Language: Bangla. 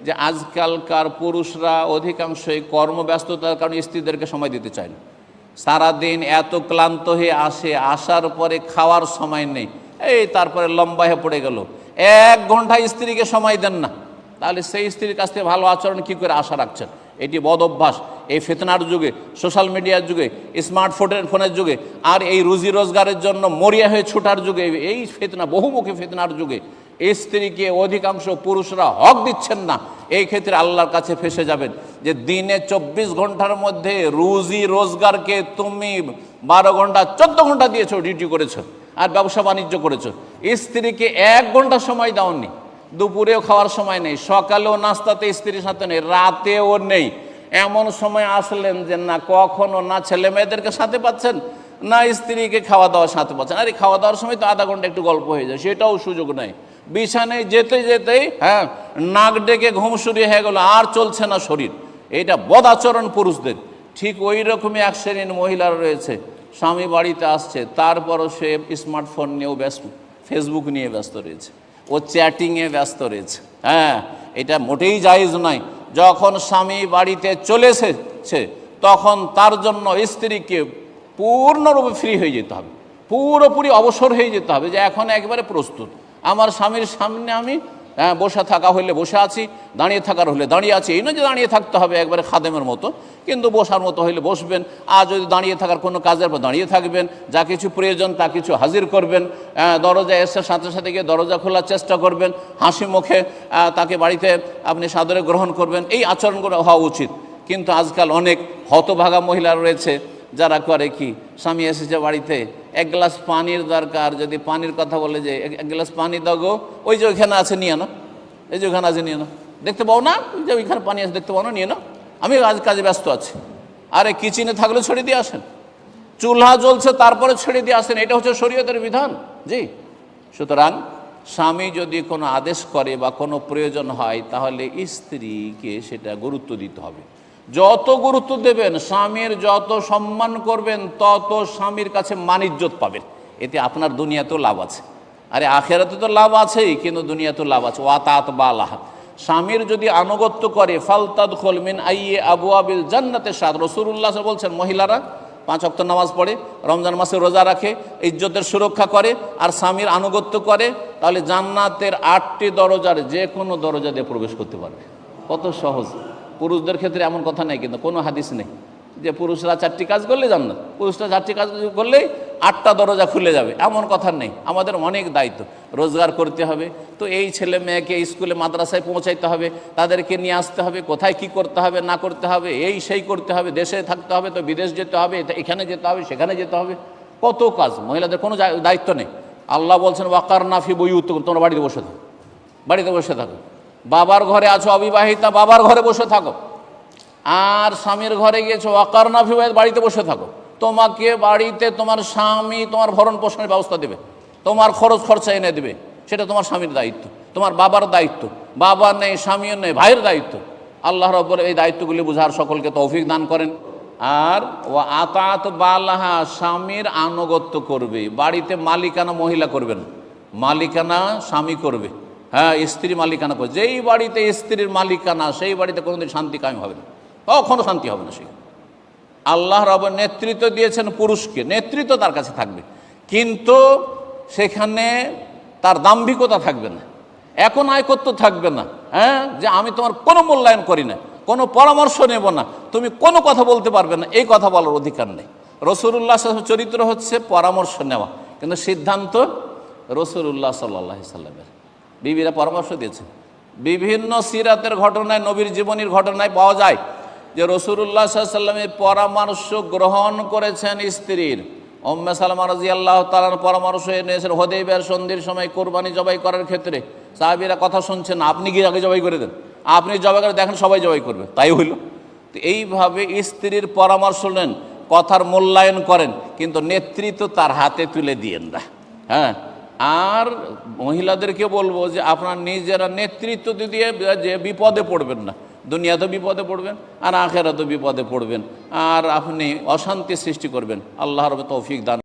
যে আজকালকার পুরুষরা অধিকাংশই কর্মব্যস্ততার কারণে স্ত্রীদেরকে সময় দিতে চায় না। সারাদিন এত ক্লান্ত হয়ে আসে, আসার পরে খাওয়ার সময় নেই, এই তারপরে লম্বা হয়ে পড়ে গেল, 1 ঘন্টা স্ত্রীকে সময় দেন না, তাহলে সেই স্ত্রীর কাছ থেকে ভালো আচরণ কী করে আশা রাখছেন? এটি বদ অভ্যাস। এই ফিতনার যুগে, সোশ্যাল মিডিয়ার যুগে, ফোনের যুগে, আর এই রুজি রোজগারের জন্য মরিয়া হয়ে ছোটার যুগে, এই ফিতনা, বহুমুখী ফিতনার যুগে স্ত্রীকে অধিকাংশ পুরুষরা হক দিচ্ছেন না। এই ক্ষেত্রে আল্লাহর কাছে ফেসে যাবেন যে দিনে 24 ঘন্টার মধ্যে রুজি রোজগারকে তুমি 12 ঘন্টা 14 ঘন্টা দিয়েছো, ডিউটি করেছো আর ব্যবসা বাণিজ্য করেছো, স্ত্রীকে 1 ঘন্টা সময় দাওনি। দুপুরেও খাওয়ার সময় নেই, সকালেও নাস্তাতে স্ত্রীর সাথে নেই, রাতেও নেই। এমন সময় আসলেন যে না কখনো না ছেলে মেয়েদেরকে সাথে পাচ্ছেন, না স্ত্রীকে খাওয়া দাওয়ার সাথে পাচ্ছেন। আর এই খাওয়া দাওয়ার সময় তো আধা ঘন্টা একটু গল্প হয়ে যায়, সেটাও সুযোগ নেই। বিছানায় যেতে যেতেই নাক ডেকে ঘুম শুরু হয়ে গেল, আর চলছে না শরীর। এইটা বদ আচরণ পুরুষদের। ঠিক ওই রকমই এক শ্রেণীর মহিলারা রয়েছে, স্বামী বাড়িতে আসছে, তারপরও সে স্মার্টফোন নিয়েও ব্যস্ত, ফেসবুক নিয়ে ব্যস্ত রয়েছে, ও চ্যাটিংয়ে ব্যস্ত রয়েছে। এটা মোটেই জায়েজ নয়। যখন স্বামী বাড়িতে চলে এসেছে তখন তার জন্য স্ত্রীকে পূর্ণরূপে ফ্রি হয়ে যেতে হবে, পুরোপুরি অবসর হয়ে যেতে হবে, যে এখন একবারে প্রস্তুত। আমার স্বামীর সামনে আমি বসে থাকা হইলে বসে আছি, দাঁড়িয়ে থাকার হলে দাঁড়িয়ে আছি। এই নয় যে দাঁড়িয়ে থাকতে হবে একবারে খাদেমের মতো, কিন্তু বসার মতো হইলে বসবেন। আর যদি দাঁড়িয়ে থাকার কোনো কাজের পর দাঁড়িয়ে থাকবেন, যা কিছু প্রয়োজন তা কিছু হাজির করবেন। দরজা এসে সাথে সাথে গিয়ে দরজা খোলার চেষ্টা করবেন, হাসি মুখে তাকে বাড়িতে আপনি সাদরে গ্রহণ করবেন। এই আচরণগুলো হওয়া উচিত। কিন্তু আজকাল অনেক হতভাগা মহিলা রয়েছে যারা করে কি, স্বামী এসেছে বাড়িতে, 1 গ্লাস পানির দরকার, যদি পানির কথা বলে যে 1 গ্লাস পানি দাও গো, ওই যে ওইখানে আছে নিয়ে না, এই যে ওখানে আছে নিয়ে না, দেখতে পাও না ওই যে ওইখানে পানি আছে দেখতে পাও না, নিয়ে না, আমি আজ কাজে ব্যস্ত আছি। আরে কিচেনে থাকলে ছেড়ে দিয়ে আসেন, চুলহা জ্বলছে তারপরে ছেড়ে দিয়ে আসেন, এটা হচ্ছে শরীয়তের বিধান। জি, সুতরাং স্বামী যদি কোনো আদেশ করে বা কোনো প্রয়োজন হয় তাহলে স্ত্রীকে সেটা গুরুত্ব দিতে হবে। যত গুরুত্ব দেবেন, স্বামীর যত সম্মান করবেন, তত স্বামীর কাছে মানিজ্জত পাবেন। এতে আপনার দুনিয়াতেও লাভ আছে, আরে আখেরাতে তো লাভ আছেই, কিন্তু দুনিয়াতেও লাভ আছে। ওয়াতাত বালাহা, স্বামীর যদি আনুগত্য করে, ফালতাদখুল মিন আইয়ি আবওয়াবিল জান্নাতে সাদ। রাসূলুল্লাহ বলছেন মহিলারা 5 ওয়াক্ত নামাজ পড়ে, রমজান মাসে রোজা রাখে, ইজ্জতের সুরক্ষা করে, আর স্বামীর আনুগত্য করে, তাহলে জান্নাতের 8টি দরজার যে কোনো দরজা দিয়ে প্রবেশ করতে পারবে। কত সহজ। পুরুষদের ক্ষেত্রে এমন কথা নেই, কিন্তু কোনো হাদিস নেই যে পুরুষরা 4টি কাজ করলে জান্নাত, পুরুষরা 4টি কাজ করলেই 8টা দরজা খুলে যাবে, এমন কথা নেই। আমাদের অনেক দায়িত্ব, রোজগার করতে হবে, তো এই ছেলে মেয়েকে স্কুলে মাদ্রাসায় পৌঁছাইতে হবে, তাদেরকে নিয়ে আসতে হবে, কোথায় কি করতে হবে না করতে হবে, এই সেই করতে হবে, দেশে থাকতে হবে তো বিদেশ যেতে হবে, এখানে যেতে হবে সেখানে যেতে হবে, কত কাজ। মহিলাদের কোনো দায়িত্ব নেই। আল্লাহ বলছেন ওয়াকারনা ফি বুয়ুতিকুম, তোমরা বাড়িতে বসে থাকো, বাড়িতে বসে থাকো। বাবার ঘরে আছো অবিবাহিতা, বাবার ঘরে বসে থাকো। আর স্বামীর ঘরে গিয়েছো, ওয়াকারনা ফি বুয়ুতিকুম, বাড়িতে বসে থাকো। তোমাকে বাড়িতে তোমার স্বামী তোমার ভরণ পোষণের ব্যবস্থা দেবে, তোমার খরচ খরচা এনে দেবে, সেটা তোমার স্বামীর দায়িত্ব, তোমার বাবার দায়িত্ব। বাবা নেই, স্বামীও নেই, ভাইয়ের দায়িত্ব। আল্লাহ রাব্বুল এই দায়িত্বগুলি বুঝার সকলকে তৌফিক দান করেন। আর ওয়া আতাত বালাহা, স্বামীর আনুগত্য করবে। বাড়িতে মালিকানা মহিলা করবেন, মালিকানা স্বামী করবে। স্ত্রী মালিকানা করবে। যেই বাড়িতে স্ত্রীর মালিকানা, সেই বাড়িতে কোনোদিন শান্তি কায়েম হবে না, কখনো শান্তি হবে না। সেই আল্লাহ রাব্বুল নেতৃত্ব দিয়েছেন পুরুষকে, নেতৃত্ব তার কাছে থাকবে, কিন্তু সেখানে তার দাম্ভিকতা থাকবে না, এখন আয়কত্ব থাকবে না। যে আমি তোমার কোনো মূল্যায়ন করি না, কোনো পরামর্শ নেব না, তুমি কোনো কথা বলতে পারবে না, এই কথা বলার অধিকার নেই। রাসূলুল্লাহ চরিত্র হচ্ছে পরামর্শ নেওয়া, কিন্তু সিদ্ধান্ত রাসূলুল্লাহ সাল্লাল্লাহু আলাইহি সাল্লামের। বিবিরা পরামর্শ দিয়েছেন। বিভিন্ন সিরাতের ঘটনায়, নবীর জীবনীর ঘটনায় পাওয়া যায় যে রাসূলুল্লাহ সাল্লাল্লাহু আলাইহি সাল্লামের পরামর্শ গ্রহণ করেছেন স্ত্রীর। উম্মে সালামা রাদিয়াল্লাহু তাআলার পরামর্শ এনেছেন হুদায়বিয়ার সন্ধির সময় কোরবানি জবাই করার ক্ষেত্রে। সাহাবীরা কথা শুনছেন, আপনি গিয়ে আগে জবাই করে দেন, আপনি জবাই করে দেখেন সবাই জবাই করবে, তাই হইল। তো এইভাবে স্ত্রীর পরামর্শ নেন, কথার মূল্যায়ন করেন, কিন্তু নেতৃত্ব তার হাতে তুলে দিয়েন না। আর মহিলাদেরকে বলবো যে আপনার নিজেরা নেতৃত্ব দিয়ে যে বিপদে পড়বেন না, দুনিয়াতেও বিপদে পড়বেন আর আখেরাতেও বিপদে পড়বেন, আর আপনি অশান্তি সৃষ্টি করবেন। আল্লাহর তৌফিক দান।